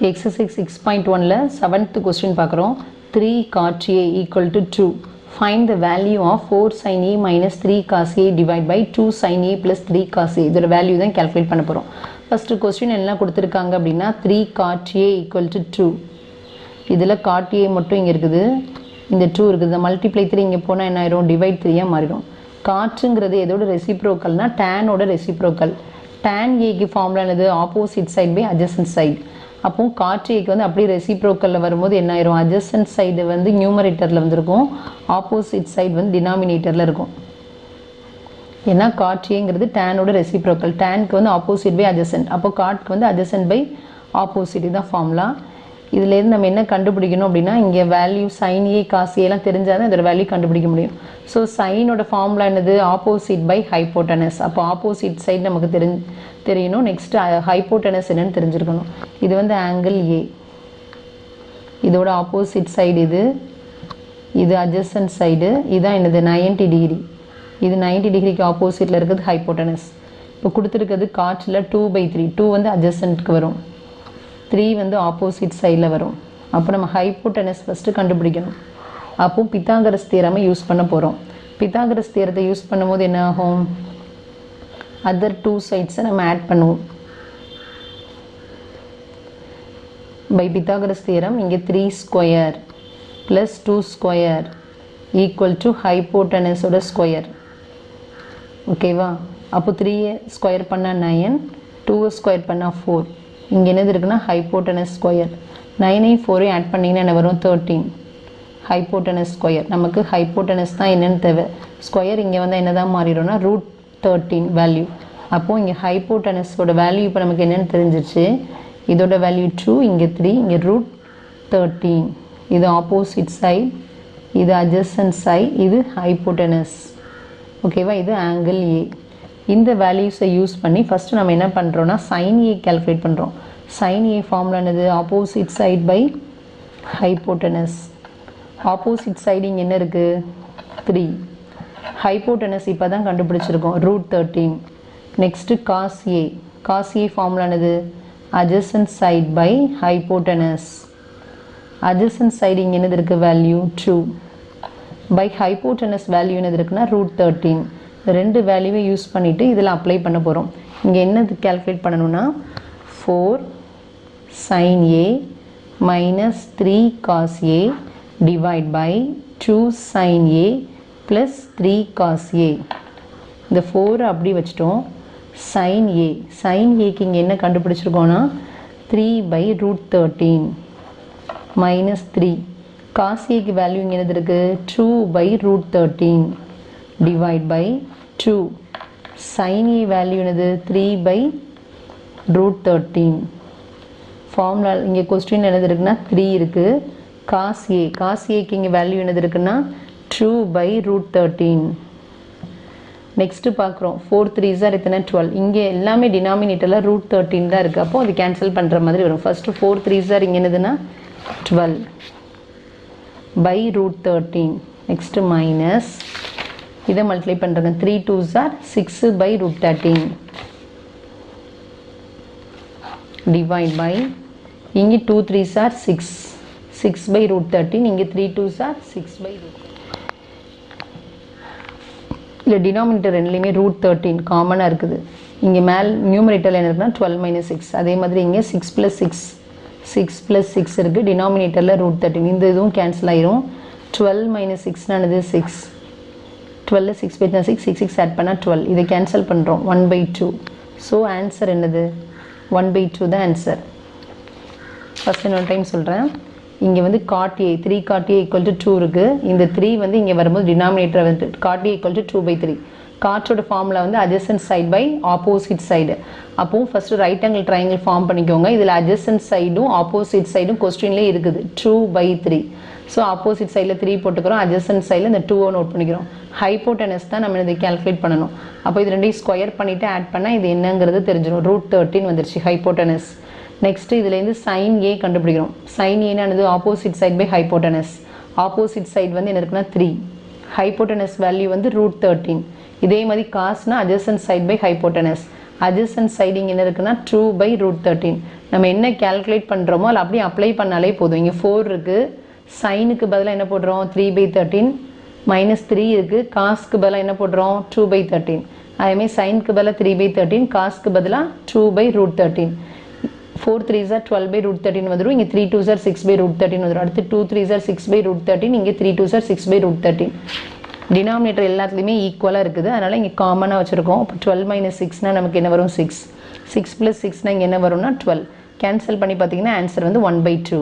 Exercise 6.1ல 7th question பார்க்குறோம். 3 cot A equal to 2. Find the value of 4 sin A minus 3 cos A divided by 2 sin A plus 3 cos A. இதோட value தான் calculate பண்ண போகிறோம். First question என்ன கொடுத்துருக்காங்க அப்படின்னா 3 cot A equal to 2. இதில் cot A மட்டும் இங்கே இருக்குது, இந்த 2 இருக்குது. மல்டிப்ளை 3 இங்கே போனால் என்ன ஆயிரும், டிவைட் 3யாக மாறிடும். காற்றுங்கிறது எதோட ரெசிப்ரோக்கல்னா டேனோட ரெசிப்ரோக்கல். டேன் ஏக்கு ஃபார்முலா என்னது, opposite side by adjacent side. அப்போ காற்று ஏக்கு வந்து அப்படியே ரெசிப்ரோக்கலில் வரும்போது என்ன ஆயிரும், அட்ஜசன்ட் சைடு வந்து நியூமரேட்டரில் வந்துருக்கும், ஆப்போசிட் சைடு வந்து டினாமினேட்டரில் இருக்கும். ஏன்னா காற்று டேனோட ரெசிப்ரோக்கல், டேனுக்கு வந்து ஆப்போசிட் பை அட்ஜசன்ட், அப்போ காட்டுக்கு வந்து அட்ஜசன்ட் பை ஆப்போசிட் தான் ஃபார்முலா. இதுலேருந்து நம்ம என்ன கண்டுபிடிக்கணும் அப்படின்னா, இங்கே வேல்யூ சைன் ஏ காஸ் ஏலாம் தெரிஞ்சால் தான் இதோட வேல்யூ கண்டுபிடிக்க முடியும். ஸோ சைனோட ஃபார்முலா என்னது, ஆப்போசிட் பை ஹைப்போட்டனஸ். அப்போ ஆப்போசிட் சைடு நமக்கு தெரியணும். நெக்ஸ்ட் ஹைப்போட்டனஸ் என்னன்னு தெரிஞ்சிருக்கணும். இது வந்து ஆங்கிள் ஏ, இதோட ஆப்போசிட் சைடு இது அட்ஜசன்ட் சைடு, இதுதான் என்னது 90 டிகிரி. இது 90 டிகிரிக்கு ஆப்போசிட்டில் இருக்கிறது ஹைப்போட்டனஸ். இப்போ கொடுத்துருக்கிறது காற்றில் 2/3, 2 வந்து அட்ஜசன்ட்க்கு வரும், 3 வந்து ஆப்போசிட் சைடில் வரும். அப்போ நம்ம ஹைப்போட்டனஸ் ஃபஸ்ட்டு கண்டுபிடிக்கணும். அப்போ பித்தாகரஸ் தியரமை யூஸ் பண்ண போகிறோம். பித்தாகரஸ் தியரத்தை யூஸ் பண்ணும்போது என்ன ஆகும், அதர் 2 சைட்ஸை நம்ம ஆட் பண்ணுவோம். பை பித்தாகரஸ் தியரம் இங்கே 3 square plus 2 square equal to ஹைப்போட்டனஸோட ஸ்கொயர். ஓகேவா? அப்போ 3 ஸ்கொயர் பண்ணால் 9, 2 ஸ்கொயர் பண்ணால் 4. இங்கே என்னது இருக்குன்னா ஹைப்போட்டனஸ் ஸ்கொயர். 9 4 ஆட் பண்ணிங்கன்னா என்ன வரும், 13 ஹைப்போட்டனஸ் ஸ்கொயர். நமக்கு ஹைப்போட்டனஸ் தான் என்னென்னு தேவை. ஸ்கொயர் இங்கே வந்து என்ன தான் மாறிடும்னா √13 வேல்யூ. அப்போது இங்கே ஹைப்போட்டனஸோட வேல்யூ இப்போ நமக்கு என்னென்னு தெரிஞ்சிருச்சு. இதோட வேல்யூ 2, இங்கே 3, இங்கே √13. இது ஆப்போசிட் சைடு, இது அட்ஜசன்ட் சைடு, இது ஹைப்போட்டனஸ். ஓகேவா? இது ஆங்கிள் ஏ. இந்த வேல்யூஸை யூஸ் பண்ணி ஃபஸ்ட்டு நம்ம என்ன பண்ணுறோன்னா சைன் ஏ கால்குலேட் பண்ணுறோம். சைன் ஏ ஃபார்முலா என்னது, opposite side by hypotenuse. Opposite side இங்கே என்ன இருக்குது, 3. ஹைப்போட்டனஸ் இப்போ தான் கண்டுபிடிச்சிருக்கோம், √13. Next cos A. Cos A formula என்னது, adjacent side by hypotenuse. Adjacent side இங்கே என்னது இருக்குது, வேல்யூ 2 பை ஹைப்போட்டனஸ் வேல்யூ என்னது இருக்குன்னா √13. இந்த ரெண்டு வேல்யூவை யூஸ் பண்ணிவிட்டு இதில் அப்ளை பண்ண போகிறோம். இங்கே என்னது கால்குலேட் பண்ணணும்னா 4 sin A minus 3 cos A divide by 2 sin A plus 3 cos A. இந்த 4 அப்படி வச்சிட்டோம். sin A, sin Aக்கு இங்கே என்ன கண்டுபிடிச்சிருக்கோன்னா 3/√13 minus 3. cos Aக்கு வேல்யூ இங்கே என்னது இருக்குது, 2/√13 divide by 2. sin A value என்னது 3/√13. ஃபார்முலா இங்கே கொஸ்டின் என்னது இருக்குன்னா 3 இருக்குது. காஸ் ஏ, காஸ் ஏக்கு இங்கே வேல்யூ என்னது இருக்குன்னா 2/√13. நெக்ஸ்ட்டு பார்க்குறோம் 4 3s ஆர் எத்தனை 12. இங்கே எல்லாமே டினாமினேட்டரில் √13 தான் இருக்குது. அப்போது அது கேன்சல் பண்ணுற மாதிரி வரும். ஃபஸ்ட்டு 4 3s ஆர் இங்கே என்னதுன்னா 12/√13. நெக்ஸ்ட்டு மைனஸ் இதை மல்டிப்ளை பண்ணுறேங்க, 3 2s ஆர் 6/√13 டிவைட் பை இங்கே 2 3s ஆர் 6/√13. இங்கே 3 2s ஆர் 6/√13. இல்லை டினாமினேட்டர் ரெண்டுலேயுமே √13 காமனாக இருக்குது. இங்கே மேல் நியூமரேட்டரில் என்ன இருக்குன்னா 12 - 6. அதே மாதிரி இங்கே 6 + 6 இருக்குது. டினாமினேட்டரில் √13. இந்த இதுவும் கேன்சல் ஆயிரும். 12 - 6 ஆனது 6. 12 6 போயிடுச்சுன்னா 6 6 ஆட் பண்ணால் 12. இதை கேன்சல் பண்ணுறோம், 1/2. ஸோ ஆன்சர் என்னது, 1/2 தான் ஆன்சர். ஃபஸ்ட் இன்னொரு டைம் சொல்கிறேன். இங்கே வந்து காட் ஏ 3 cot A = 2 இருக்குது. இந்த 3 வந்து இங்கே வரும்போது டினாமினேட்டர் வந்து காட் ஏ = 2/3. காற்றோட ஃபார்முலா வந்து adjacent side by opposite side. அப்போது first right angle triangle form பண்ணிக்கோங்க. இதில் அட்ஜசன்ட் சைடும் ஆப்போசிட் சைடும் கொஸ்டின்லேயே இருக்குது, 2/3. ஸோ ஆப்போசிட் சைடில் 3 போட்டுக்கிறோம், அட்ஜசன்ட் சைடில் இந்த 2 நோட் பண்ணிக்கிறோம். ஹைப்போட்டனஸ் தான் நம்ம இதை கால்குலேட் பண்ணணும். அப்போ இது ரெண்டையும் ஸ்கொயர் பண்ணிவிட்டு ஆட் பண்ணால் இது என்னங்கிறது தெரிஞ்சிடும். √13 வந்துருச்சு ஹைப்போட்டனஸ். நெக்ஸ்ட்டு இதுலேருந்து சைன் ஏ கண்டுபிடிக்கிறோம். சைன் ஏனானது opposite side by hypotenuse. Opposite side வந்து என்ன இருக்குன்னா 3. ஹைப்போட்டனஸ் வேல்யூ வந்து √13. இதே மாதிரி காஸ்னா adjacent side by hypotenuse. Adjacent side இங்கே என்ன இருக்குன்னா 2/√13. நம்ம என்ன கேல்குலேட் பண்ணுறோமோ அதில் அப்படியே அப்ளை பண்ணாலே போதும். இங்கே 4 இருக்குது, சைனுக்கு பதிலாக என்ன போடுறோம் 3/13, -3 இருக்குது, காஸ்க்கு பதிலாக என்ன போடுறோம் 2/13. அதேமாதிரி சைனுக்கு பதிலாக 3/13, காஸ்க்கு பதிலாக 2/√13. 4 3s are 12/√13 வந்துடும். இங்கே 3 2s are 6/√13 வந்துடும். அடுத்து 2 3s are 6/√13, இங்கே 3 2s are 6/√13. டினாமினேட்டர் எல்லாத்துலேயுமே ஈக்குவலாக இருக்குது, அதனால் இங்கே காமனாக வச்சுருக்கோம். இப்போ 12 - 6னால் நமக்கு என்ன வரும் 6. 6 + 6னால் இங்கே என்ன வரும்னா 12. கேன்சல் பண்ணி பார்த்தீங்கன்னா ஆன்சர் வந்து 1/2.